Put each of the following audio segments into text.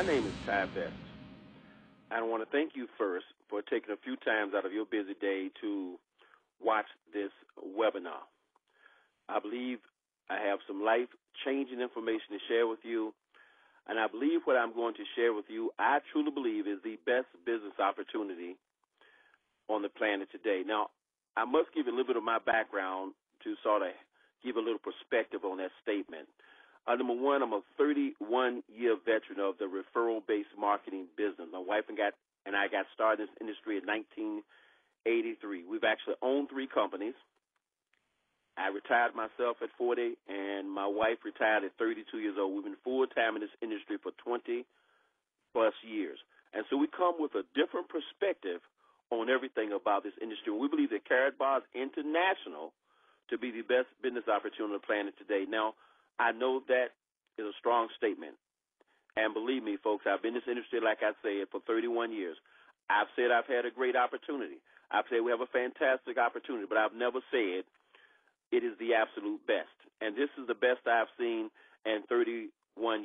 name is Ty Best. I want to thank you first for taking a few times out of your busy day to watch this webinar. I believe I have some life-changing information to share with you, and I believe what I'm going to share with you, I truly believe, is the best business opportunity on the planet today. Now, I must give you a little bit of my background to sort of give a little perspective on that statement. Number one, I'm a 31-year veteran of the referral-based marketing business. My wife and I got started in this industry in 1983. We've actually owned 3 companies. I retired myself at 40, and my wife retired at 32 years old. We've been full-time in this industry for 20-plus years. And so we come with a different perspective on everything about this industry. We believe that Karatbars International to be the best business opportunity on the planet today. Now, I know that is a strong statement. And believe me, folks, I've been in this industry, like I said, for 31 years. I've said I've had a great opportunity. I've said we have a fantastic opportunity, but I've never said it is the absolute best. And this is the best I've seen in 31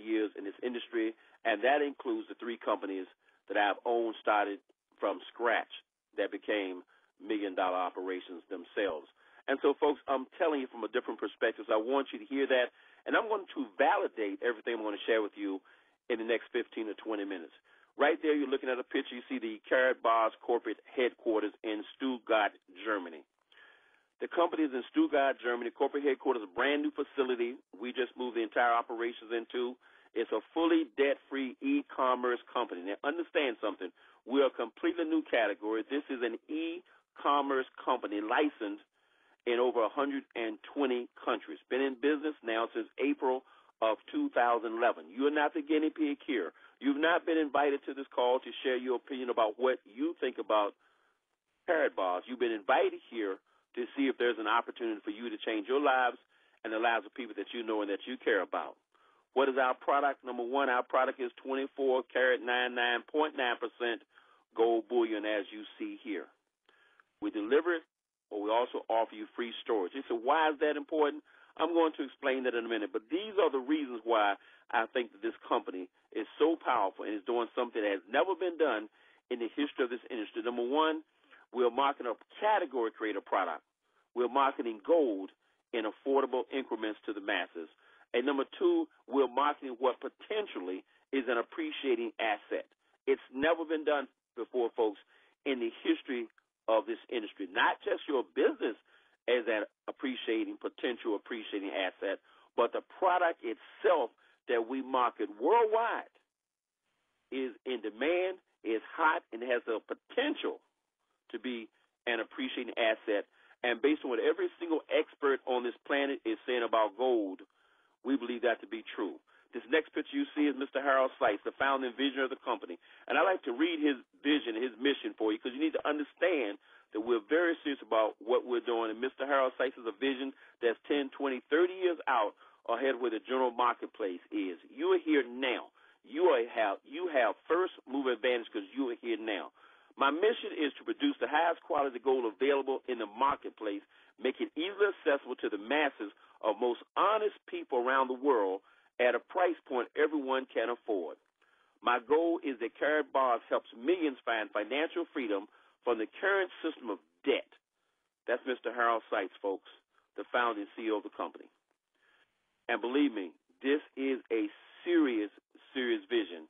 years in this industry, and that includes the 3 companies that I've owned, started from scratch, that became million-dollar operations themselves. And so, folks, I'm telling you from a different perspective, so I want you to hear that. And I'm going to validate everything I'm going to share with you in the next 15 to 20 minutes. Right there, you're looking at a picture. You see the Karatbars corporate headquarters in Stuttgart, Germany. The company is in Stuttgart, Germany. Corporate headquarters, a brand-new facility we just moved the entire operations into. It's a fully debt-free e-commerce company. Now, understand something. We're a completely new category. This is an e-commerce company licensed in over 120 countries. Been in business now since April of 2011. You are not the guinea pig here. You've not been invited to this call to share your opinion about what you think about Karatbars. You've been invited here to see if there's an opportunity for you to change your lives and the lives of people that you know and that you care about. What is our product? Number one, our product is 24 karat 99.9% gold bullion, as you see here. We deliver it, but we also offer you free storage. You say, why is that important? I'm going to explain that in a minute, but these are the reasons why I think that this company is so powerful and is doing something that has never been done in the history of this industry. Number one, we're marketing a category creator product. We're marketing gold in affordable increments to the masses. And number two, we're marketing what potentially is an appreciating asset. It's never been done before, folks, in the history of this industry. Not just your business as an potential appreciating asset, but the product itself that we market worldwide is in demand, is hot, and has the potential to be an appreciating asset. And based on what every single expert on this planet is saying about gold, we believe that to be true. This next picture you see is Mr. Harold Seitz, the founding visionary of the company. And I like to read his vision, his mission for you, because you need to understand that we're very serious about what we're doing. And Mr. Harold Seitz is a vision that's 10, 20, 30 years out ahead of where the general marketplace is. You are here now. You have first mover advantage because you are here now. My mission is to produce the highest quality gold available in the marketplace, make it easily accessible to the masses of most honest people around the world at a price point everyone can afford. My goal is that Karatbars helps millions find financial freedom from the current system of debt. That's Mr. Harold Seitz, folks, the founding CEO of the company. And believe me, this is a serious, serious vision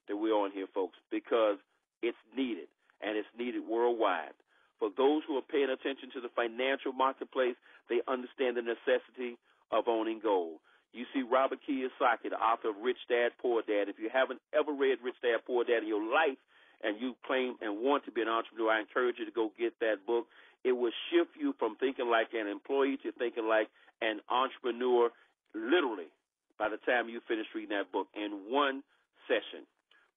that we're on here, folks, because it's needed, and it's needed worldwide. For those who are paying attention to the financial marketplace, they understand the necessity of owning gold. You see Robert Kiyosaki, the author of Rich Dad, Poor Dad. If you haven't ever read Rich Dad, Poor Dad in your life and you claim and want to be an entrepreneur, I encourage you to go get that book. It will shift you from thinking like an employee to thinking like an entrepreneur, literally, by the time you finish reading that book in one session.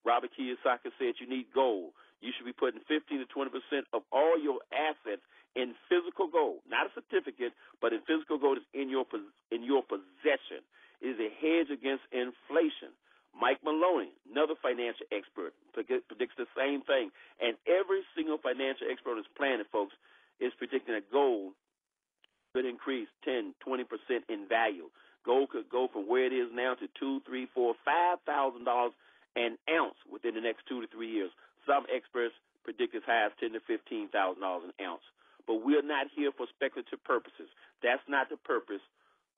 Robert Kiyosaki said you need gold. You should be putting 15 to 20% of all your assets in physical gold, not a certificate, but in physical gold is in your possession. It is a hedge against inflation. Mike Maloney, another financial expert, predicts the same thing. And every single financial expert on this planet, folks, is predicting that gold could increase 10, 20% in value. Gold could go from where it is now to $2,000, $3,000, $4,000, $5,000 an ounce within the next 2 to 3 years. Some experts predict as high as $10,000 to $15,000 an ounce. But we're not here for speculative purposes. That's not the purpose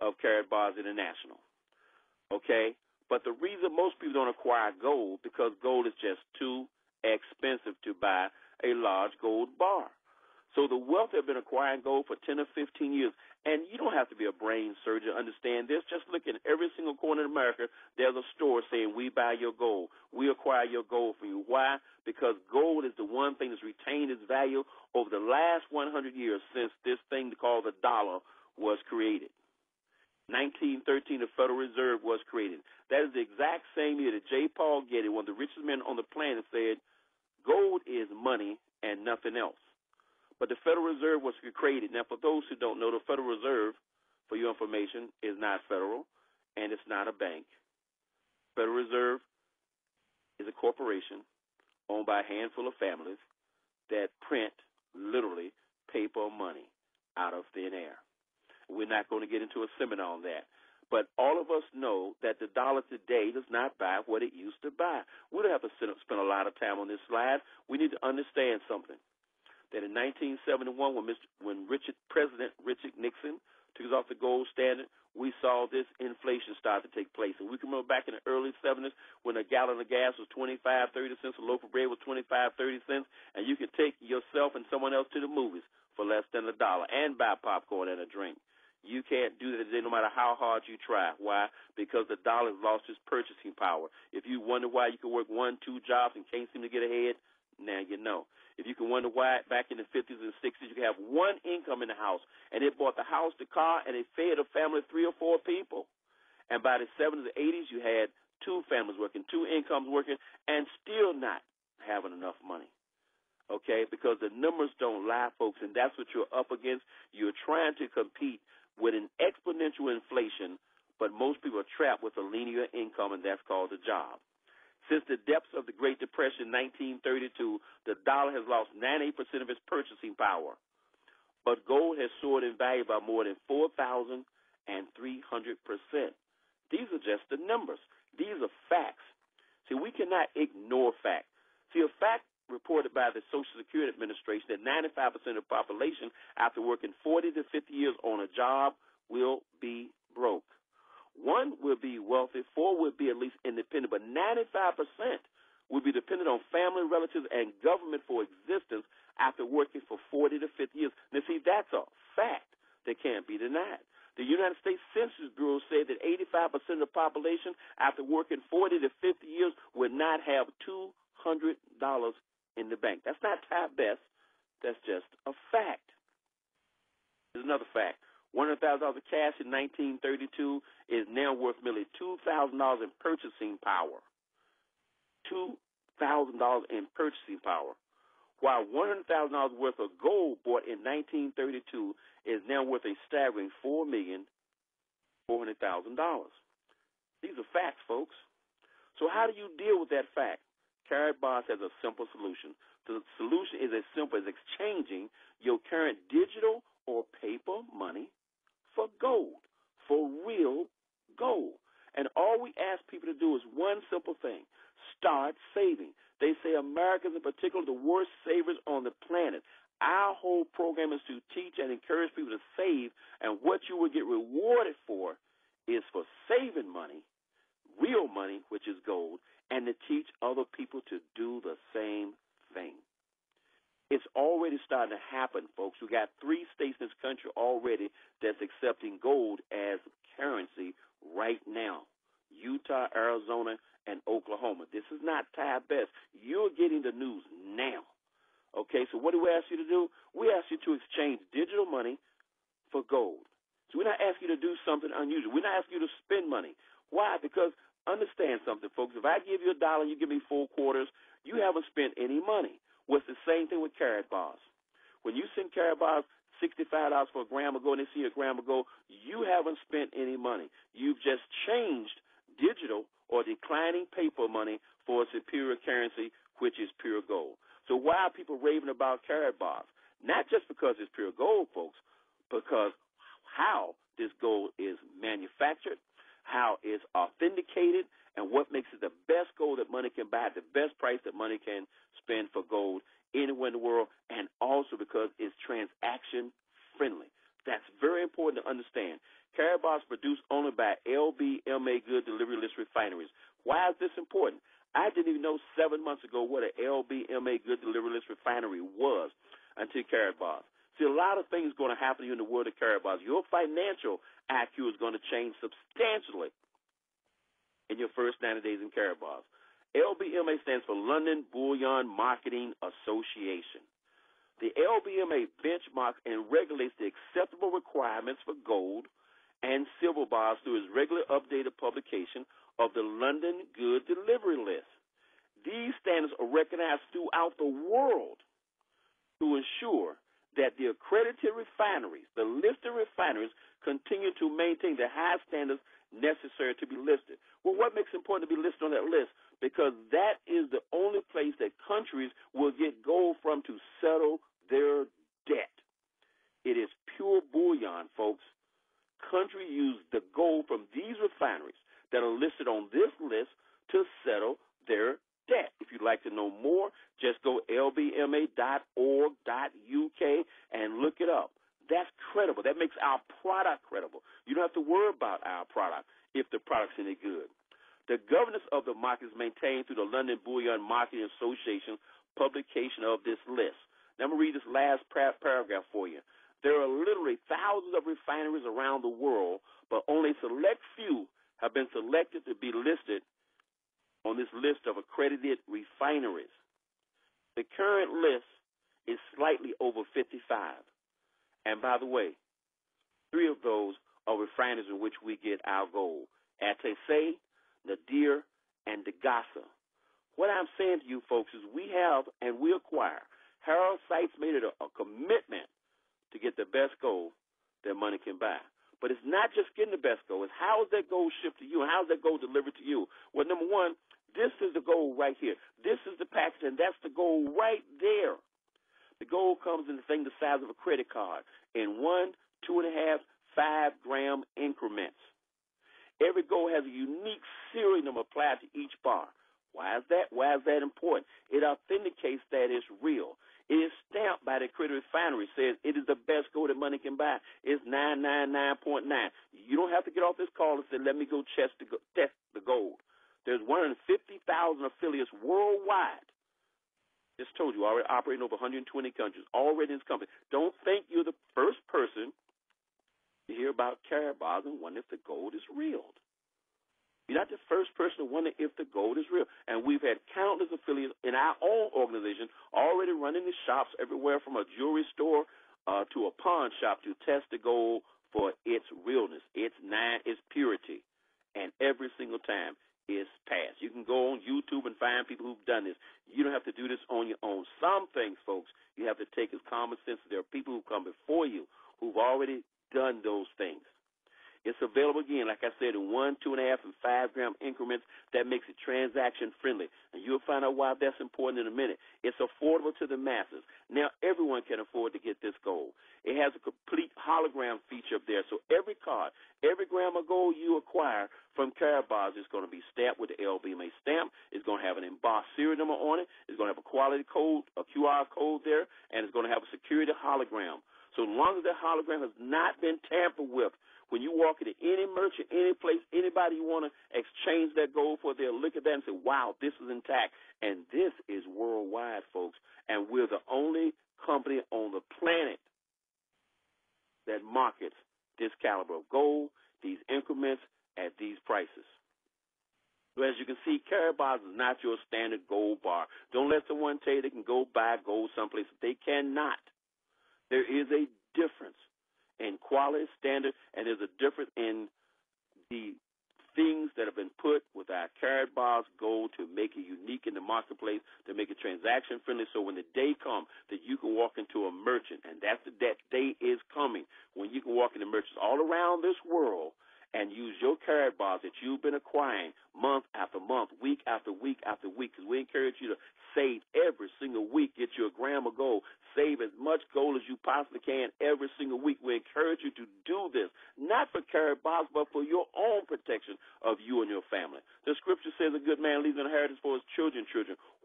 of Karatbars International. Okay? But the reason most people don't acquire gold, because gold is just too expensive to buy a large gold bar. So the wealth have been acquiring gold for 10 or 15 years. And you don't have to be a brain surgeon to understand this. Just look in every single corner in America, there's a store saying, we buy your gold. We acquire your gold for you. Why? Because gold is the one thing that's retained its value over the last 100 years since this thing called the dollar was created. 1913, the Federal Reserve was created. That is the exact same year that J. Paul Getty, one of the richest men on the planet, said, gold is money and nothing else. But the Federal Reserve was created. Now, for those who don't know, the Federal Reserve, for your information, is not federal, and it's not a bank. Federal Reserve is a corporation owned by a handful of families that print, literally, paper money out of thin air. We're not going to get into a seminar on that. But all of us know that the dollar today does not buy what it used to buy. We don't have to spend a lot of time on this slide. We need to understand something. That in 1971, when President Richard Nixon took us off the gold standard, we saw this inflation start to take place. And we can remember back in the early 70s when a gallon of gas was 25, 30 cents, a loaf of bread was 25, 30 cents, and you could take yourself and someone else to the movies for less than $1 and buy popcorn and a drink. You can't do that today no matter how hard you try. Why? Because the dollar has lost its purchasing power. If you wonder why you can work 1, 2 jobs and can't seem to get ahead, now you know. If you can wonder why back in the 50s and 60s you could have one income in the house, and it bought the house, the car, and it fed a family of 3 or 4 people. And by the 70s and 80s you had 2 families working, 2 incomes working, and still not having enough money. Okay? Because the numbers don't lie, folks, and that's what you're up against. You're trying to compete with an exponential inflation, but most people are trapped with a linear income, and that's called a job. Since the depths of the Great Depression in 1932, the dollar has lost 98% of its purchasing power. But gold has soared in value by more than 4,300%. These are just the numbers. These are facts. See, we cannot ignore facts. See, a fact reported by the Social Security Administration that 95% of the population, after working 40 to 50 years on a job, will be broke. 1 will be wealthy, 4 will be at least independent, but 95% will be dependent on family, relatives, and government for existence after working for 40 to 50 years. Now, see, that's a fact that can't be denied. The United States Census Bureau said that 85% of the population, after working 40 to 50 years, would not have $200 in the bank. That's not top best. That's just a fact. There's another fact. $100,000 of cash in 1932 is now worth nearly $2,000 in purchasing power. $2,000 in purchasing power. While $100,000 worth of gold bought in 1932 is now worth a staggering $4,400,000. These are facts, folks. So how do you deal with that fact? Karatbars has a simple solution. The solution is as simple as exchanging your current digital or paper money for gold, for real gold. And all we ask people to do is one simple thing: start saving. They say Americans in particular are the worst savers on the planet. Our whole program is to teach and encourage people to save, and what you will get rewarded for is for saving money, real money, which is gold, and to teach other people to do the same thing. It's already starting to happen, folks. We got 3 states in this country already that's accepting gold as currency right now: Utah, Arizona, and Oklahoma. This is not time best. You're getting the news now. Okay, so what do we ask you to do? We ask you to exchange digital money for gold. So we're not asking you to do something unusual. We're not asking you to spend money. Why? Because understand something, folks. If I give you $1 and you give me 4 quarters, you haven't spent any money. Well, it's the same thing with Karatbars. When you send Karatbars $65 for a gram of gold and they see a gram of gold, you haven't spent any money. You've just changed digital or declining paper money for a superior currency, which is pure gold. So why are people raving about Karatbars? Not just because it's pure gold, folks, because how this gold is manufactured, how it's authenticated, and what makes it the best gold that money can buy, the best price that money can spend for gold anywhere in the world, and also because it's transaction friendly. That's very important to understand. Karatbars produced only by LBMA Good Delivery List refineries. Why is this important? I didn't even know 7 months ago what an LBMA Good Delivery List refinery was until Karatbars. See, a lot of things going to happen to you in the world of Karatbars. Your financial IQ is going to change substantially in your first 90 days in Karatbars. LBMA stands for London Bullion Marketing Association. The LBMA benchmarks and regulates the acceptable requirements for gold and silver bars through its regular updated publication of the London Good Delivery List. These standards are recognized throughout the world to ensure that the accredited refineries, the listed refineries, continue to maintain the high standards necessary to be listed. Well, what makes it important to be listed on that list? Because that is the only place that countries will get gold from to settle their debt. It is pure bullion, folks. Countries use the gold from these refineries that are listed on this list to settle their debt. If you'd like to know more, just go lbma.org.uk and look it up. That's credible. That makes our product credible. You don't have to worry about our product if the product's any good. The governance of the market is maintained through the London Bullion Marketing Association publication of this list. Now, I'm going to read this last paragraph for you. There are literally thousands of refineries around the world, but only select few have been selected to be listed on this list of accredited refineries. The current list is slightly over 55. And by the way, 3 of those are refineries in which we get our gold: Atese, Nadir, and Degasa. What I'm saying to you folks is we have and we acquire. Harold Sykes made it a commitment to get the best gold that money can buy. But it's not just getting the best gold. It's how is that gold shipped to you and how is that gold delivered to you? Well, number one, this is the gold right here. This is the package, and that's the gold right there. The gold comes in the thing the size of a credit card in 1, 2.5, 5-gram increments. Every gold has a unique serial number applied to each bar. Why is that? Why is that important? It authenticates that it's real. It is stamped by the accredited refinery. Says it is the best gold that money can buy. It's 999.9. You don't have to get off this call and say, let me go test the gold. There's 150,000 affiliates worldwide. Just told you, already operating over 120 countries, already in this company. Don't think you're the first person to hear about Karatbars and wonder if the gold is real. You're not the first person to wonder if the gold is real. And we've had countless affiliates in our own organization already running the shops everywhere from a jewelry store to a pawn shop to test the gold for its realness, its purity. And every single time it's passed. You can go on YouTube and find people who've done this. You don't have to do this on your own. Some things, folks, you have to take as common sense. There are people who come before you who've already done those things. It's available, again, like I said, in 1, 2.5, and 5-gram increments. That makes it transaction-friendly. And you'll find out why that's important in a minute. It's affordable to the masses. Now, everyone can afford to get this gold. It has a complete hologram feature up there. So every card, every gram of gold you acquire from Karatbars is going to be stamped with the LBMA stamp. It's going to have an embossed serial number on it. It's going to have a quality code, a QR code there, and it's going to have a security hologram. So as long as that hologram has not been tampered with, when you walk into any merchant, any place, anybody you want to exchange that gold for, they'll look at that and say, wow, this is intact. And this is worldwide, folks. And we're the only company on the planet that markets this caliber of gold, these increments, at these prices. So as you can see, Karatbars is not your standard gold bar. Don't let someone tell you they can go buy gold someplace. They cannot. There is a difference in quality standard, and there's a difference in the things that have been put with our Karatbars gold to make it unique in the marketplace, to make it transaction friendly, so when the day comes that you can walk into a merchant, and that day is coming, when you can walk into merchants all around this world and use your Karatbars that you've been acquiring month after month, week after week after week, because we encourage you to save every single week. Get you a gram of gold. Save as much gold as you possibly can every single week. We encourage you to do this, not for Karatbars, but for your own protection of you and your family. The scripture says a good man leaves an inheritance for his children.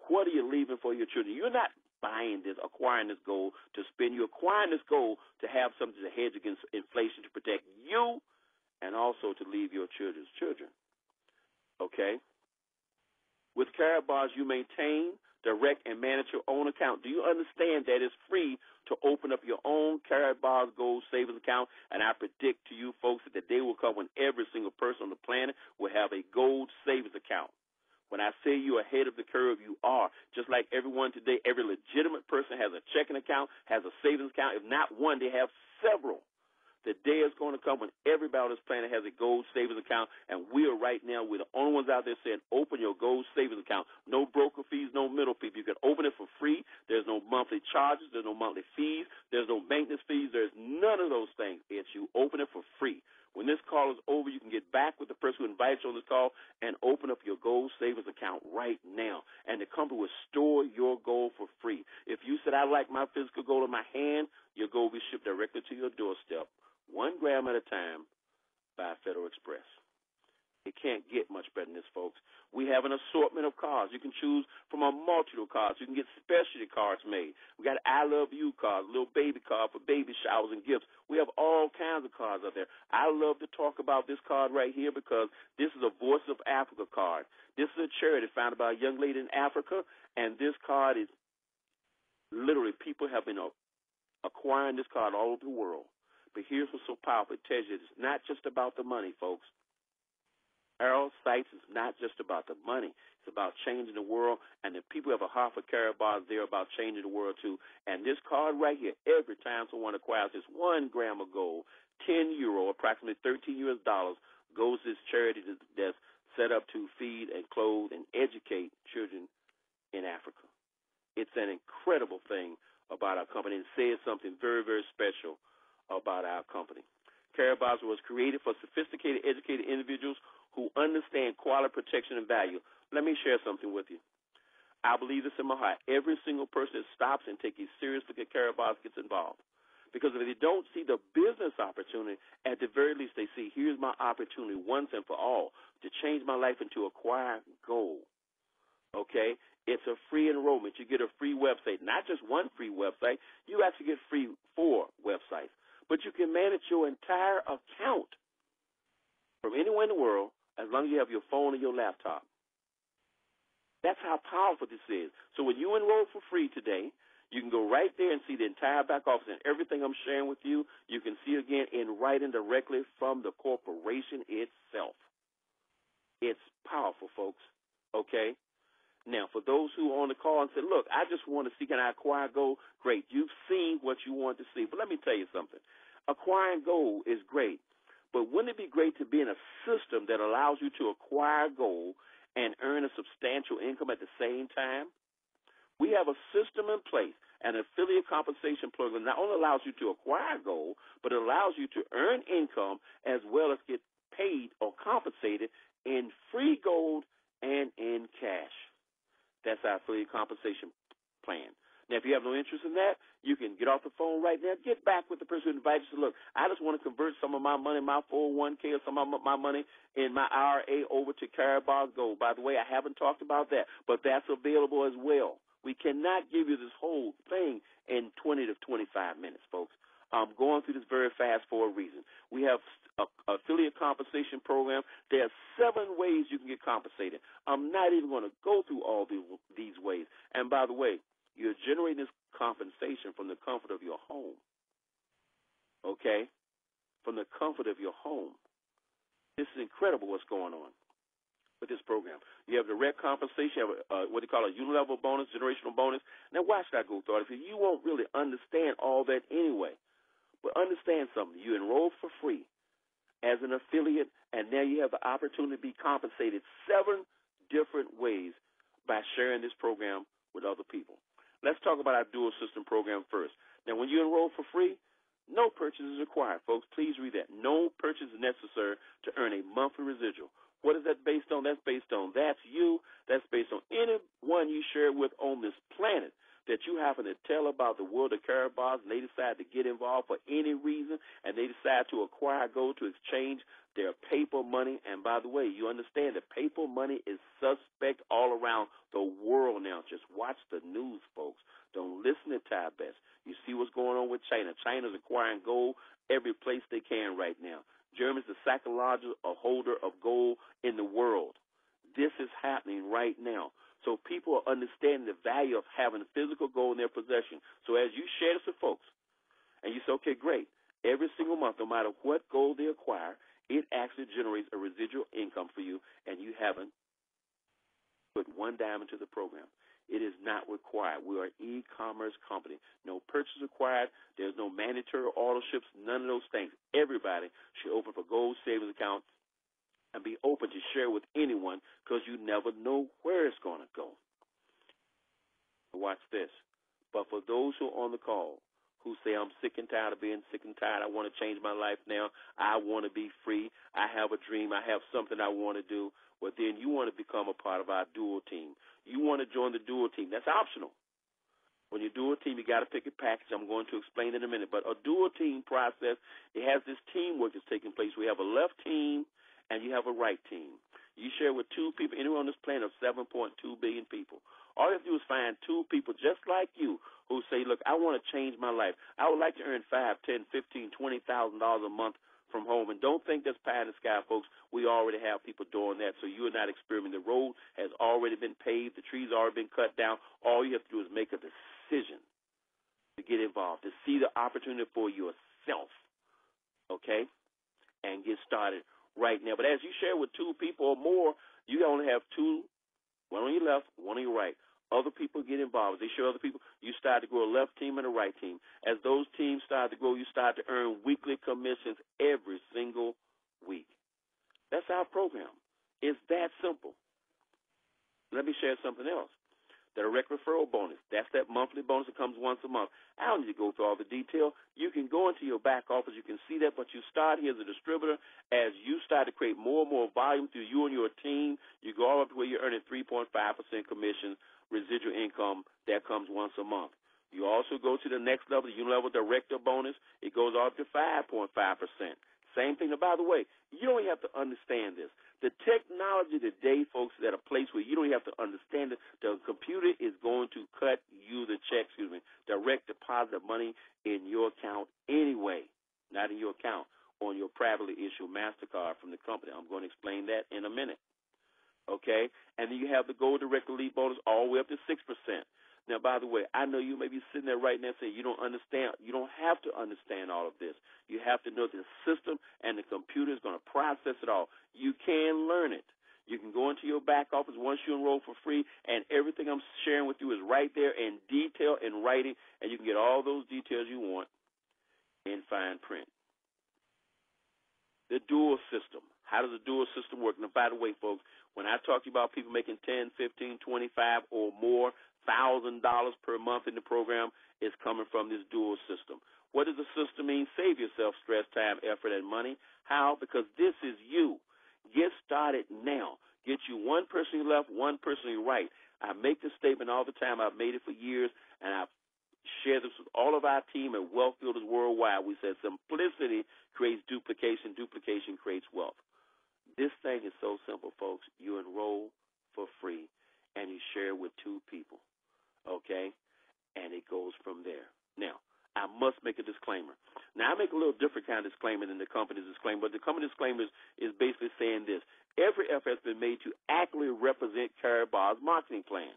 What are you leaving for your children? You're not buying this, acquiring this gold to spend. You're acquiring this gold to have something to hedge against inflation, to protect you, and also to leave your children's children. Okay? With Karatbars, you maintain, direct, and manage your own account. Do you understand that it's free to open up your own Karatbars Gold Savings account? And I predict to you folks that the day will come when every single person on the planet will have a gold savings account. When I say you're ahead of the curve, you are. Just like everyone today, every legitimate person has a checking account, has a savings account. If not one, they have several. The day is going to come when everybody on this planet has a gold savings account, and we are right now, we're the only ones out there saying, open your gold savings account. No broker fees, no middle fees. You can open it for free. There's no monthly charges. There's no monthly fees. There's no maintenance fees. There's none of those things. It's you open it for free. When this call is over, you can get back with the person who invites you on this call and open up your gold savings account right now. And the company will store your gold for free. If you said, I like my physical gold in my hand, your gold will be shipped directly to your doorstep, 1 gram at a time, by Federal Express. It can't get much better than this, folks. We have an assortment of cards. You can choose from a multitude of cards. You can get specialty cards made. We got I Love You cards, a little baby card for baby showers and gifts. We have all kinds of cards out there. I love to talk about this card right here because this is a Voice of Africa card. This is a charity founded by a young lady in Africa, and this card is literally, people have been acquiring this card all over the world. But here's what's so powerful. It tells you it's not just about the money, folks. Arrow Sites is not just about the money. It's about changing the world, and the people who have a heart for Karatbars, they're about changing the world too. And this card right here, every time someone acquires this 1 gram of gold, 10 euro, approximately $13 goes to this charity that's set up to feed and clothe and educate children in Africa. It's an incredible thing about our company, and says something very, very special about our company. Karatbars was created for sophisticated, educated individuals who understand quality, protection, and value. Let me share something with you. I believe this in my heart. Every single person that stops and takes a serious look at Karatbars gets involved. Because if they don't see the business opportunity, at the very least they see, here's my opportunity once and for all to change my life and to acquire gold. Okay? It's a free enrollment. You get a free website. Not just one free website. You actually get free 4 websites. But you can manage your entire account from anywhere in the world as long as you have your phone or your laptop. That's how powerful this is. So when you enroll for free today, you can go right there and see the entire back office and everything I'm sharing with you. You can see again in writing directly from the corporation itself. It's powerful, folks. Okay? Now, for those who are on the call and say, look, I just want to see, can I acquire gold? Great. You've seen what you want to see. But let me tell you something. Acquiring gold is great. But wouldn't it be great to be in a system that allows you to acquire gold and earn a substantial income at the same time? We have a system in place, an affiliate compensation program that not only allows you to acquire gold, but it allows you to earn income as well as get paid or compensated in free gold and in cash. That's our affiliate compensation plan. Now, if you have no interest in that, you can get off the phone right now. Get back with the person who invited you. Look, I just want to convert some of my money, my 401k, or some of my money in my IRA over to Karatbars Gold. By the way, I haven't talked about that, but that's available as well. We cannot give you this whole thing in 20 to 25 minutes, folks. I'm going through this very fast for a reason. We have an affiliate compensation program. There are 7 ways you can get compensated. I'm not even going to go through all these ways. And by the way, you're generating this compensation from the comfort of your home. Okay? From the comfort of your home. This is incredible what's going on with this program. You have direct compensation, you have what they call a unilevel bonus, generational bonus. Now, why should I go through it? Because you won't really understand all that anyway. But understand something. You enroll for free as an affiliate, and now you have the opportunity to be compensated 7 different ways by sharing this program with other people. Let's talk about our dual system program first. Now, when you enroll for free, No purchase is required, folks. Please read that. No purchase is necessary to earn a monthly residual. What is that based on? That's based on you. That's based on anyone you share with on this planet that you happen to tell about the world of Karatbars, and they decide to get involved for any reason, and they decide to acquire gold to exchange their paper money. And by the way, you understand that paper money is suspect all around the world now. Just watch the news, folks. Don't listen to Ty Best. You see what's going on with China. China's acquiring gold every place they can right now. Germany's the second largest holder of gold in the world. This is happening right now. So people are understanding the value of having physical gold in their possession. So as you share this with folks, and you say, okay, great, every single month, no matter what gold they acquire, it actually generates a residual income for you, and you haven't put one dime into the program. It is not required. We are an e-commerce company. No purchase required. There's no mandatory authorships, none of those things. Everybody should open up a gold savings account and be open to share with anyone, because you never know where it's going to go. Watch this. But for those who are on the call who say, I'm sick and tired of being sick and tired, I want to change my life now, I want to be free, I have a dream, I have something I want to do, well, then you want to become a part of our dual team. You want to join the dual team. That's optional. When you do a team, you got to pick a package. I'm going to explain in a minute. But a dual team process, it has this teamwork that's taking place. We have a left team and you have a right team. You share with two people, anywhere on this planet of 7.2 billion people. All you have to do is find two people just like you who say, look, I want to change my life. I would like to earn $5, $10, $15, $20,000 a month from home. And don't think that's pie in the sky, folks. We already have people doing that, so you are not experimenting. The road has already been paved. The trees have already been cut down. All you have to do is make a decision to get involved, to see the opportunity for yourself, okay, and get started right now. But as you share with two people or more, you only have two, one on your left, one on your right. Other people get involved. As they share other people, you start to grow a left team and a right team. As those teams start to grow, you start to earn weekly commissions every single week. That's our program. It's that simple. Let me share something else. The direct referral bonus, that's that monthly bonus that comes once a month. I don't need to go through all the detail. You can go into your back office. You can see that, but you start here as a distributor. As you start to create more and more volume through you and your team, you go all up to where you're earning 3.5% commission, residual income that comes once a month. You also go to the next level, the unilevel director bonus. It goes up to 5.5%. Same thing. And by the way, you don't have to understand this. The technology today, folks, is at a place where you don't have to understand it. The computer is going to cut you the check, direct deposit of money in your account anyway, not in your account, on your privately issued MasterCard from the company. I'm going to explain that in a minute. Okay? And then you have the Gold Direct Elite bonus all the way up to 6%. Now, by the way, I know you may be sitting there right now saying you don't understand. You don't have to understand all of this. You have to know the system and the computer is going to process it all. You can learn it. You can go into your back office once you enroll for free, and everything I'm sharing with you is right there in detail in writing, and you can get all those details you want in fine print. The dual system. How does the dual system work? Now, by the way, folks, when I talk to you about people making $10, $15, $25 or more $1,000 per month in the program, is coming from this dual system. What does the system mean? Save yourself stress, time, effort, and money. How? Because this is you. Get started now. Get you one person left, one person right. I make this statement all the time. I've made it for years, and I've shared this with all of our team at Wealth Builders Worldwide. We said simplicity creates duplication. Duplication creates wealth. This thing is so simple, folks. You enroll for free, and you share with two people. Okay, and it goes from there. Now, I must make a disclaimer. Now, I make a little different kind of disclaimer than the company's disclaimer, but the company's disclaimer is basically saying this. Every effort has been made to accurately represent Karatbars' marketing plan.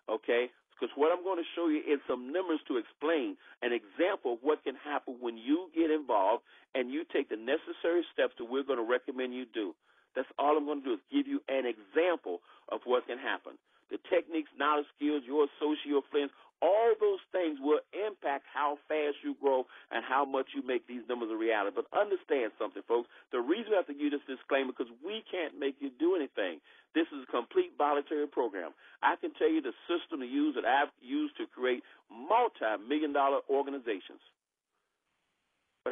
Okay, because what I'm going to show you is some numbers to explain an example of what can happen when you get involved and you take the necessary steps that we're going to recommend you do. That's all I'm going to do is give you an example of what can happen. The techniques, knowledge, skills, your associate, your friends, all those things will impact how fast you grow and how much you make these numbers a reality. But understand something, folks. The reason I have to give this disclaimer is because we can't make you do anything. This is a complete voluntary program. I can tell you the system to use that I've used to create multi-million-dollar organizations.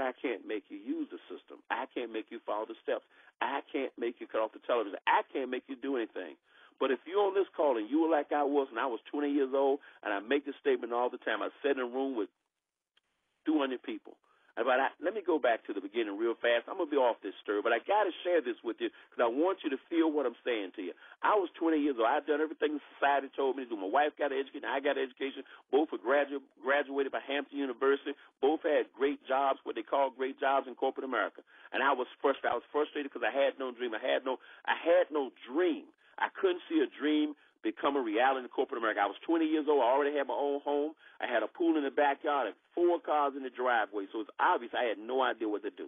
I can't make you use the system. I can't make you follow the steps. I can't make you cut off the television. I can't make you do anything. But if you're on this call and you were like I was when I was 20 years old, and I make this statement all the time, I sat in a room with 200 people. Let me go back to the beginning real fast. I'm going to be off this story, but I got to share this with you because I want you to feel what I'm saying to you. I was 20 years old. I'd done everything society told me to do. My wife got an education. I got an education. Both were graduated by Hampton University. Both had great jobs, what they call great jobs in corporate America. And I was frustrated. I was frustrated because I had no dream. I had no dream. I couldn't see a dream become a reality in corporate America. I was 20 years old. I already had my own home. I had a pool in the backyard and 4 cars in the driveway. So it's obvious I had no idea what to do.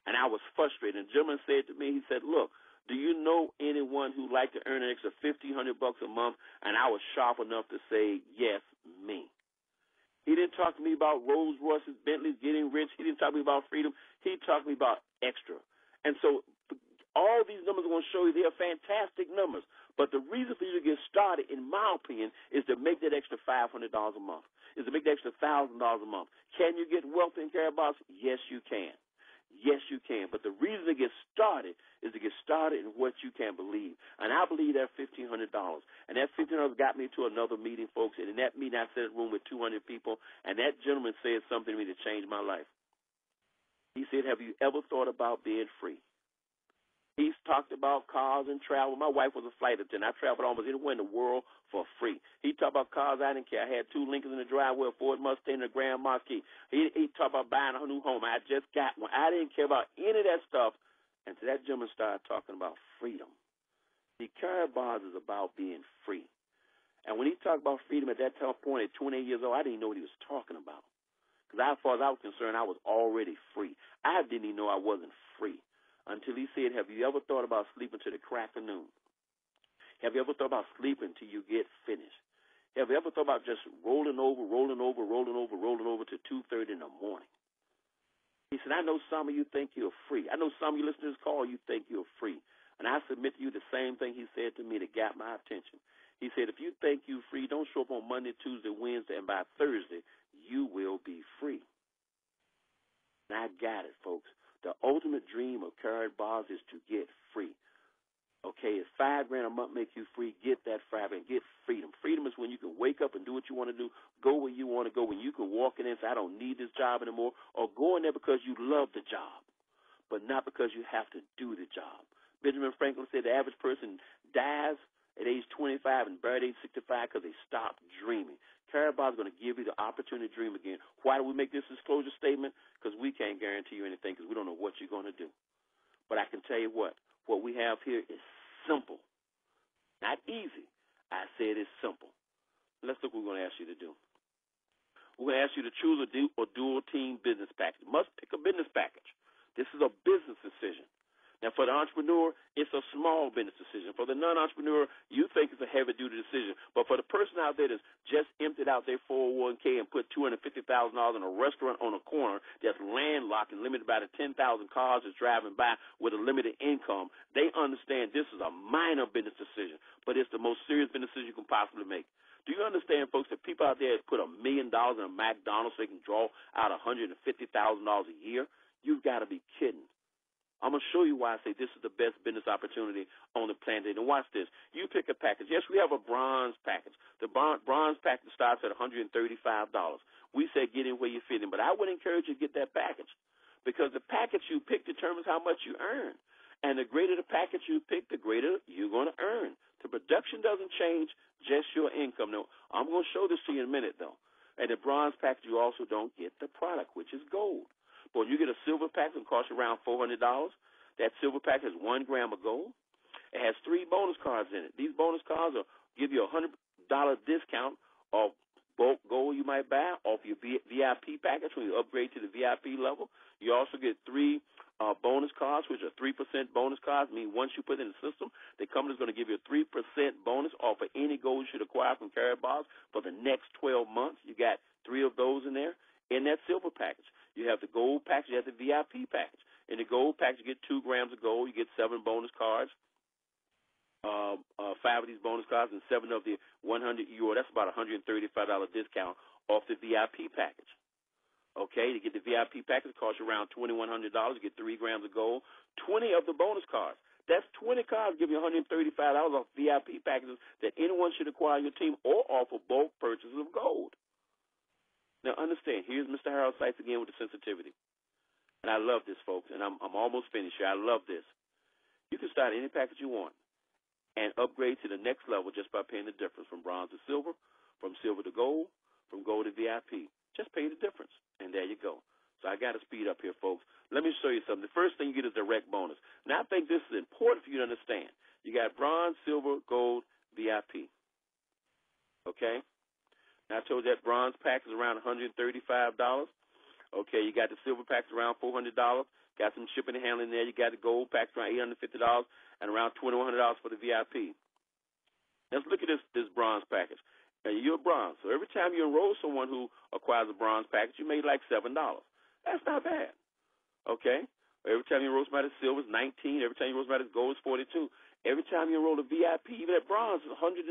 And I was frustrated. And the gentleman said to me, he said, look, do you know anyone who'd like to earn an extra $1,500 a month? And I was sharp enough to say, yes, me. He didn't talk to me about Rolls Royces, Bentleys, getting rich. He didn't talk to me about freedom. He talked to me about extra. And so all these numbers are going to show you they are fantastic numbers. But the reason for you to get started, in my opinion, is to make that extra $500 a month, is to make that extra $1,000 a month. Can you get wealthy in Karatbars? Yes, you can. Yes, you can. But the reason to get started is to get started in what you can believe. And I believe that $1,500. And that $1,500 got me to another meeting, folks. And in that meeting, I sat in a room with 200 people. And that gentleman said something to me that changed my life. He said, have you ever thought about being free? He's talked about cars and travel. My wife was a flight attendant. I traveled almost anywhere in the world for free. He talked about cars. I didn't care. I had 2 Lincolns in the driveway, a Ford Mustang, and a Grand Marquis. He talked about buying a new home. I just got one. I didn't care about any of that stuff until that gentleman started talking about freedom. See, Karatbars is about being free. And when he talked about freedom at that point, at 28 years old, I didn't know what he was talking about. Because as far as I was concerned, I was already free. I didn't even know I wasn't free. Until he said, have you ever thought about sleeping to the crack of noon? Have you ever thought about sleeping till you get finished? Have you ever thought about just rolling over to 2:30 in the morning? He said, I know some of you think you're free. I know some of you listen to this call, you think you're free. And I submit to you the same thing he said to me that got my attention. He said, if you think you're free, don't show up on Monday, Tuesday, Wednesday, and by Thursday, you will be free. And I got it, folks. The ultimate dream of Karatbars is to get free. Okay, if $5 grand a month make you free, get that $5 grand. Get freedom. Freedom is when you can wake up and do what you want to do, go where you want to go, when you can walk in and say, I don't need this job anymore, or go in there because you love the job, but not because you have to do the job. Benjamin Franklin said the average person dies at age 25 and buried at age 65 because they stopped dreaming. Karatbars is going to give you the opportunity to dream again. Why do we make this disclosure statement? Because we can't guarantee you anything because we don't know what you're going to do. But I can tell you what we have here is simple. Not easy. I said it's simple. Let's look what we're going to ask you to do. We're going to ask you to choose a dual team business package. You must pick a business package. This is a business decision. Now, for the entrepreneur, it's a small business decision. For the non-entrepreneur, you think it's a heavy-duty decision. But for the person out there that's just emptied out their 401k and put $250,000 in a restaurant on a corner that's landlocked and limited by the 10,000 cars that's driving by with a limited income, they understand this is a minor business decision, but it's the most serious business decision you can possibly make. Do you understand, folks, that people out there that put $1 million in a McDonald's so they can draw out $150,000 a year? You've got to be kidding. I'm going to show you why I say this is the best business opportunity on the planet. And watch this. You pick a package. Yes, we have a bronze package. The bronze package starts at $135. We say get in where you fit in. But I would encourage you to get that package because the package you pick determines how much you earn. And the greater the package you pick, the greater you're going to earn. The production doesn't change, just your income. Now, I'm going to show this to you in a minute, though. And the bronze package, you also don't get the product, which is gold. But when you get a silver package, it costs around $400. That silver package is 1 gram of gold. It has 3 bonus cards in it. These bonus cards will give you a $100 discount off bulk gold you might buy, off your VIP package when you upgrade to the VIP level. You also get 3 bonus cards, which are 3% bonus cards. I mean, once you put it in the system, the company's going to give you a 3% bonus off of any gold you should acquire from Karatbars for the next 12 months. You got 3 of those in there. In that silver package, you have the gold package, you have the VIP package. In the gold package, you get 2 grams of gold, you get 7 bonus cards, 5 of these bonus cards, and 7 of the €100. That's about $135 discount off the VIP package. Okay, to get the VIP package, it costs you around $2,100. You get 3 grams of gold, 20 of the bonus cards. That's 20 cards give you $135 off VIP packages that anyone should acquire your team or offer bulk purchases of gold. Now, understand, here's Mr. Harold Sykes again with the sensitivity. And I love this, folks, and I'm almost finished here. I love this. You can start any package you want and upgrade to the next level just by paying the difference from bronze to silver, from silver to gold, from gold to VIP. Just pay the difference, and there you go. So I got to speed up here, folks. Let me show you something. The first thing you get is direct bonus. Now, I think this is important for you to understand. You got bronze, silver, gold, VIP. Okay? Now, I told you that bronze pack is around $135. Okay, you got the silver pack around $400. Got some shipping and handling there. You got the gold pack around $850 and around $2,100 for the VIP. Let's look at this bronze package. Now, you're bronze, so every time you enroll someone who acquires a bronze package, you made like $7. That's not bad. Okay? Every time you enroll somebody silver, it's $19. Every time you enroll somebody gold, it's $42. Every time you enroll a VIP, even at bronze, it's $109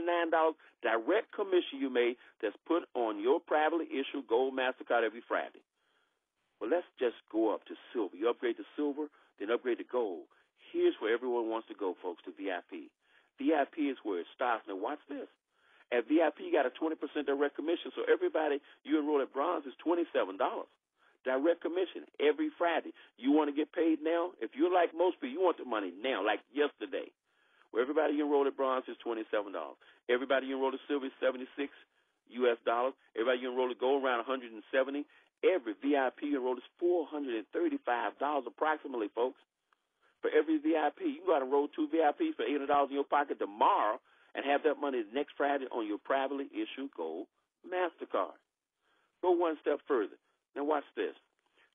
direct commission you made that's put on your privately issued gold MasterCard every Friday. Well, let's just go up to silver. You upgrade to silver, then upgrade to gold. Here's where everyone wants to go, folks, to VIP. VIP is where it starts. Now, watch this. At VIP, you got a 20% direct commission, so everybody you enroll at bronze is $27. Direct commission every Friday. You want to get paid now? If you're like most people, you want the money now, like yesterday. Well, everybody you enroll at bronze is $27. Everybody you enroll at silver is $76. Everybody you enroll at gold around $170. Every VIP you enroll is $435 approximately, folks. For every VIP, you can go out and enroll 2 VIPs for $800 in your pocket tomorrow and have that money next Friday on your privately issued gold MasterCard. Go one step further. Now watch this.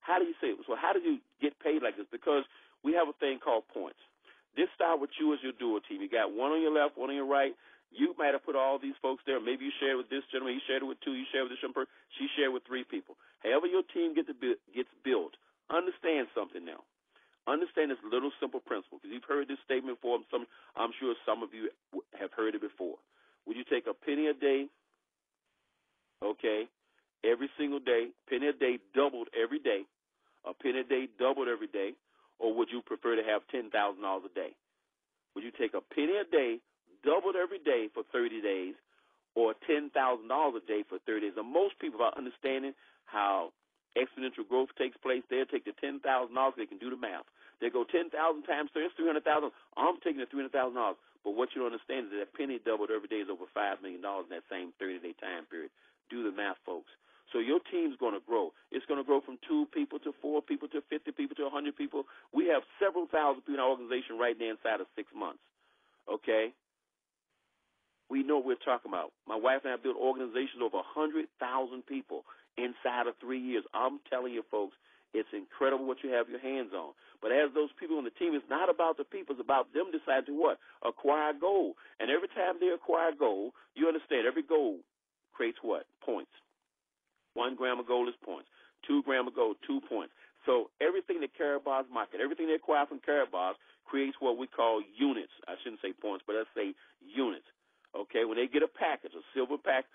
How do you say it? So how do you get paid like this? Because we have a thing called points. This start with you as your dual team. You got one on your left, one on your right. You might have put all these folks there. Maybe you shared with this gentleman. He shared it with 2. You shared with this person. She shared with 3 people. However your team gets built, understand something now. Understand this little simple principle, because you've heard this statement before. I'm sure some of you have heard it before. Would you take a penny a day, okay, every single day, penny a day doubled every day, a penny a day doubled every day, or would you prefer to have $10,000 a day? Would you take a penny a day, doubled every day for 30 days, or $10,000 a day for 30 days? And most people are understanding how exponential growth takes place. They'll take the $10,000, they can do the math. They go 10,000 times 30, it's $300,000. I'm taking the $300,000. But what you don't understand is that penny doubled every day is over $5 million in that same 30-day time period. Do the math, folks. So your team's going to grow. It's going to grow from 2 people to 4 people to 50 people to 100 people. We have several thousand people in our organization right now inside of 6 months. Okay? We know what we're talking about. My wife and I built organizations over 100,000 people inside of 3 years. I'm telling you, folks, it's incredible what you have your hands on. But as those people on the team, it's not about the people. It's about them deciding to what? Acquire gold. And every time they acquire gold, you understand, every gold creates what? Points. 1 gram of gold is points. 2 grams of gold, 2 points. So everything that Karatbars market, everything they acquire from Karatbars creates what we call units. I shouldn't say points, but let's say units. Okay, when they get a package, a silver package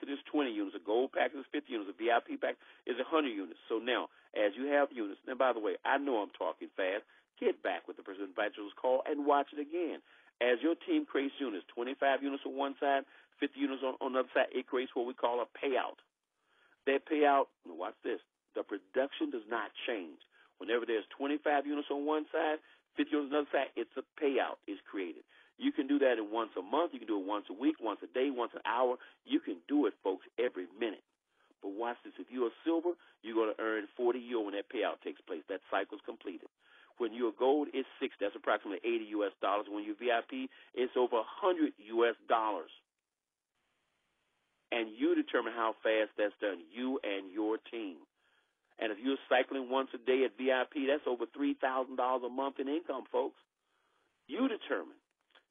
is 20 units, a gold package is 50 units, a VIP package is 100 units. So now, as you have units, and by the way, I know I'm talking fast, get back with the person invited you to this call and watch it again. As your team creates units, 25 units on one side, 50 units on the other side, it creates what we call a payout. That payout, watch this, the production does not change. Whenever there's 25 units on one side, 50 units on the other side, it's a payout is created. You can do that in once a month. You can do it once a week, once a day, once an hour. You can do it, folks, every minute. But watch this. If you're a silver, you're going to earn 40 a year when that payout takes place. That cycle's completed. When you're gold, it's 60. That's approximately $80 US. When you're VIP, it's over $100 US. And you determine how fast that's done, you and your team. And if you're cycling once a day at VIP, that's over $3,000 a month in income, folks. You determine.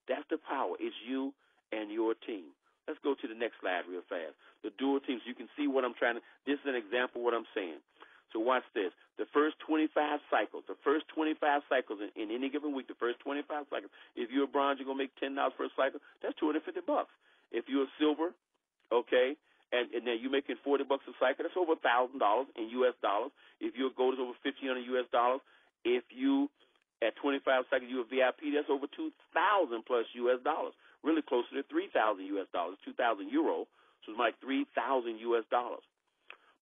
That's the power. It's you and your team. Let's go to the next slide real fast. The dual teams. You can see what I'm trying to – this is an example of what I'm saying. So watch this. The first 25 cycles in any given week, the first 25 cycles, if you're a bronze, you're going to make $10 per cycle. That's $250. If you're a silver, okay, and then you're making $40 a cycle. That's over $1,000 in U.S. dollars. If your gold is over $1,500 U.S. dollars, if you at 25 cycles you're a VIP, that's over 2,000 plus U.S. dollars. Really closer to 3,000 U.S. dollars, 2,000 euro. So it's like 3,000 U.S. dollars.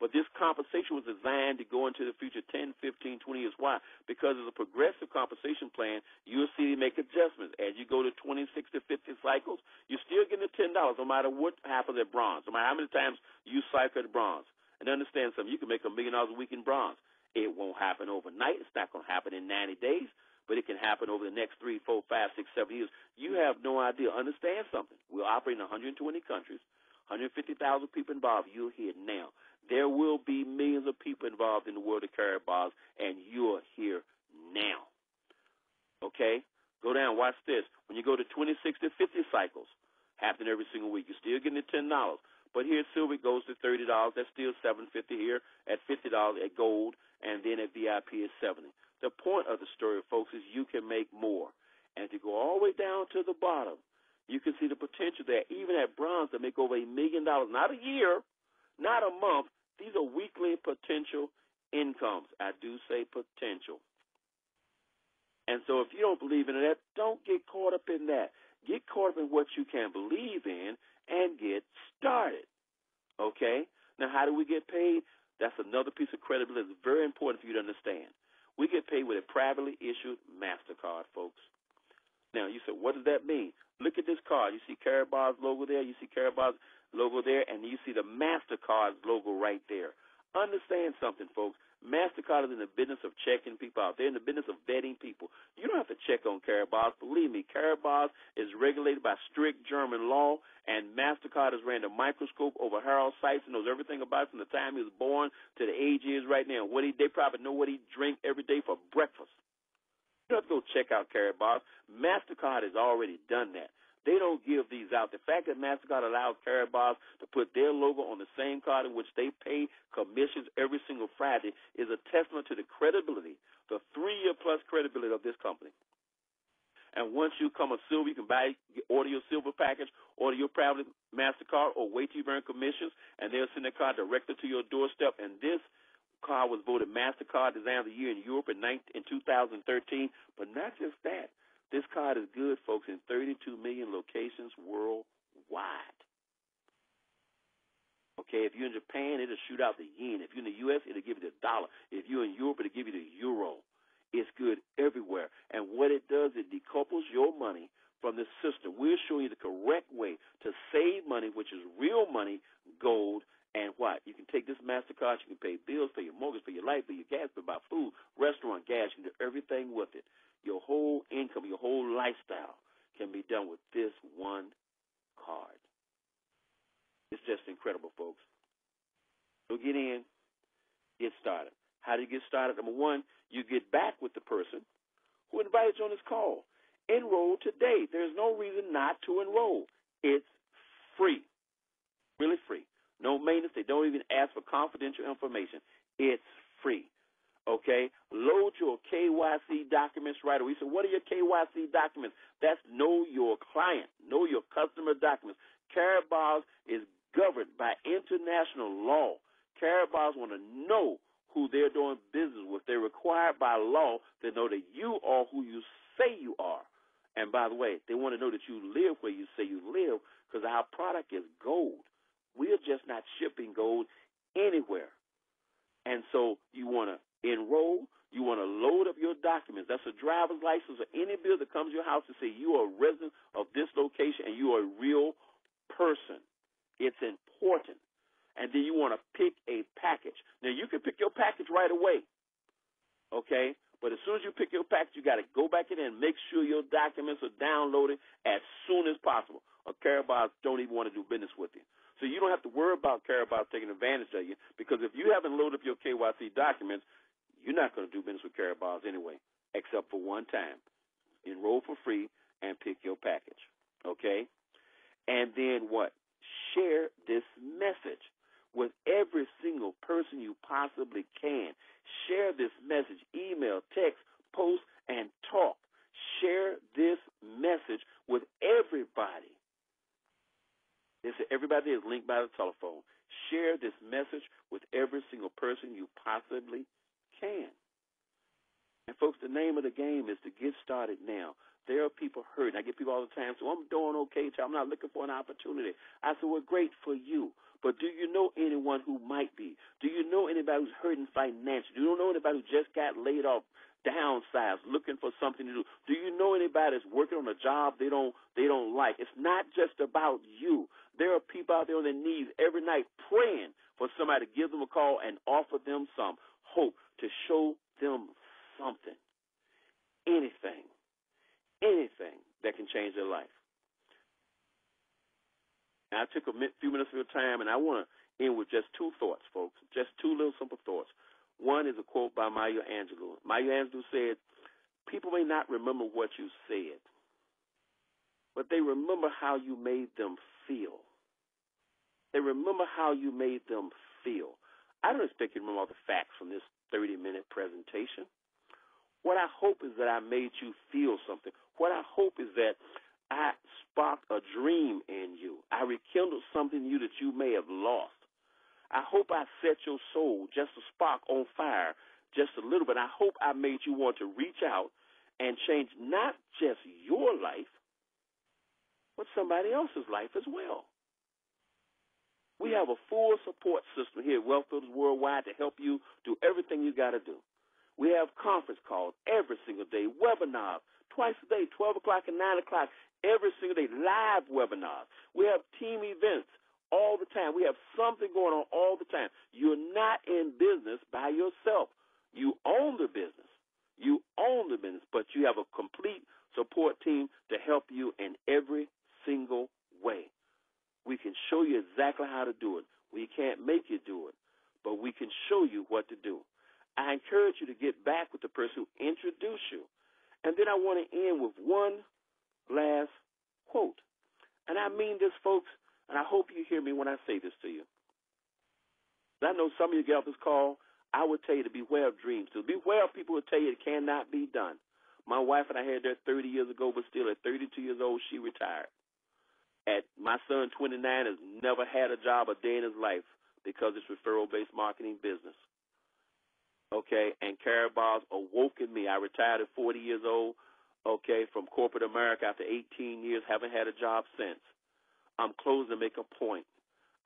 But this compensation was designed to go into the future 10, 15, 20 years. Why? Because it's a progressive compensation plan. You'll see they make adjustments. As you go to 20, 60, 50 cycles, you're still getting the $10 no matter what happens at bronze, no matter how many times you cycle at bronze. And understand something, you can make $1 million a week in bronze. It won't happen overnight. It's not going to happen in 90 days, but it can happen over the next 3, 4, 5, 6, 7 years. You have no idea. Understand something. We're operating in 120 countries, 150,000 people involved. You're here now. There will be millions of people involved in the world of Karatbars, and you're here now. Okay? Go down. Watch this. When you go to 20, 60, 50 cycles, happening every single week, you're still getting the $10. But here at silver, it goes to $30. That's still $7.50 here. At $50 at gold, and then at VIP is $70. The point of the story, folks, is you can make more. And if you go all the way down to the bottom, you can see the potential there. Even at bronze, to make over $1 million, not a year, not a month. These are weekly potential incomes. I do say potential. And so if you don't believe in that, don't get caught up in that. Get caught up in what you can believe in and get started. Okay? Now, how do we get paid? That's another piece of credibility that's very important for you to understand. We get paid with a privately issued MasterCard, folks. Now, you say, what does that mean? Look at this card. You see Karatbars logo there. You see Karatbars logo there, and you see the MasterCard logo right there. Understand something, folks. MasterCard is in the business of checking people out. They're in the business of vetting people. You don't have to check on Karatbars. Believe me, Karatbars is regulated by strict German law, and MasterCard has ran a microscope over Harold Seitz and knows everything about him from the time he was born to the age he is right now. They probably know what he drinks every day for breakfast. You don't have to go check out Karatbars. MasterCard has already done that. They don't give these out. The fact that MasterCard allows Karatbars to put their logo on the same card in which they pay commissions every single Friday is a testament to the credibility, the 3-year-plus credibility of this company. And once you come a silver, you can order your silver package, order your private MasterCard, or wait till you earn commissions, and they'll send their card directly to your doorstep. And this card was voted MasterCard Design of the Year in Europe in 2013. But not just that. This card is good, folks, in 32 million locations worldwide. Okay, if you're in Japan, it'll shoot out the yen. If you're in the U.S., it'll give you the dollar. If you're in Europe, it'll give you the euro. It's good everywhere. And what it does, it decouples your money from the system. We're showing you the correct way to save money, which is real money, gold, and what? You can take this MasterCard, you can pay bills, pay your mortgage, pay your light, pay your gas, pay buy food, restaurant, gas, you can do everything with it. Your whole income, your whole lifestyle can be done with this one card. It's just incredible, folks. So get in, get started. How do you get started? Number one, you get back with the person who invited you on this call. Enroll today. There's no reason not to enroll. It's free, really free. No maintenance. They don't even ask for confidential information. It's free. Okay? Load your KYC documents right away. So what are your KYC documents? That's know your client, know your customer documents. Karatbars is governed by international law. Karatbars want to know who they're doing business with. They're required by law to know that you are who you say you are. And by the way, they want to know that you live where you say you live because our product is gold. We're just not shipping gold anywhere. And so you want to enroll, you want to load up your documents. That's a driver's license or any bill that comes to your house to say you are a resident of this location and you are a real person. It's important. And then you want to pick a package. Now, you can pick your package right away, okay? But as soon as you pick your package, you got to go back in and make sure your documents are downloaded as soon as possible. Or Karatbars don't even want to do business with you. So you don't have to worry about Karatbars taking advantage of you because if you haven't loaded up your KYC documents, you're not going to do business with Karatbars anyway, except for one time. Enroll for free and pick your package, okay? And then what? Share this message with every single person you possibly can. Share this message, email, text, post, and talk. Share this message with everybody. Everybody is linked by the telephone. share this message with every single person you possibly can. And, folks, the name of the game is to get started now. There are people hurting. I get people all the time, so I'm doing okay, child. I'm not looking for an opportunity. I said, well, great for you. But do you know anyone who might be? Do you know anybody who's hurting financially? Do you know anybody who just got laid off, downsized, looking for something to do? Do you know anybody that's working on a job they don't like? It's not just about you. There are people out there on their knees every night praying for somebody to give them a call and offer them some hope, to show them something, anything that can change their life. Now, I took a few minutes of your time, and I want to end with just two thoughts, folks, just two little simple thoughts. One is a quote by Maya Angelou. Maya Angelou said, people may not remember what you said, but they remember how you made them feel. They remember how you made them feel. I don't expect you to remember all the facts from this 30-minute presentation. What I hope is that I made you feel something. What I hope is that I sparked a dream in you. I rekindled something in you that you may have lost. I hope I set your soul, just a spark, on fire just a little bit. I hope I made you want to reach out and change not just your life, but somebody else's life as well. We have a full support system here at Wealth Builders Worldwide to help you do everything you got to do. We have conference calls every single day, webinars twice a day, 12 o'clock and 9 o'clock, every single day, live webinars. We have team events all the time. We have something going on all the time. You're not in business by yourself. You own the business. You own the business, but you have a complete support team to help you in every single way. We can show you exactly how to do it. We can't make you do it, but we can show you what to do. I encourage you to get back with the person who introduced you. And then I want to end with one last quote. And I mean this, folks, and I hope you hear me when I say this to you. I know some of you get off this call, I would tell you to beware of dreams. To beware of people who tell you it cannot be done. My wife and I had that 30 years ago, but still at 32 years old, she retired. My son, 29, has never had a job a day in his life because it's referral-based marketing business. Okay, and Karatbars awoke in me. I retired at 40 years old, okay, from corporate America after 18 years, haven't had a job since. I'm closing to make a point.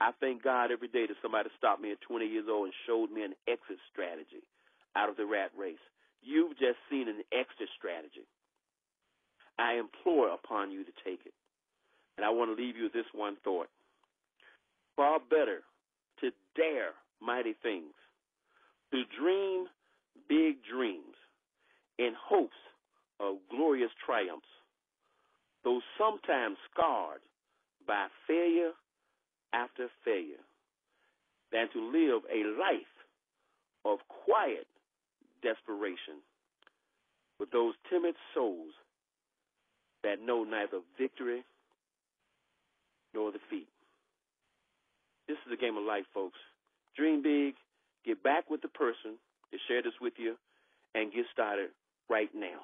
I thank God every day that somebody stopped me at 20 years old and showed me an exit strategy out of the rat race. You've just seen an exit strategy. I implore upon you to take it. And I want to leave you with this one thought. Far better to dare mighty things, to dream big dreams in hopes of glorious triumphs, though sometimes scarred by failure after failure, than to live a life of quiet desperation with those timid souls that know neither victory nor defeat. This is a game of life, folks. Dream big, get back with the person to share this with you, and get started right now.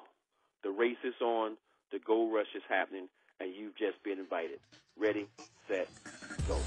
The race is on, the gold rush is happening, and you've just been invited. Ready, set, go.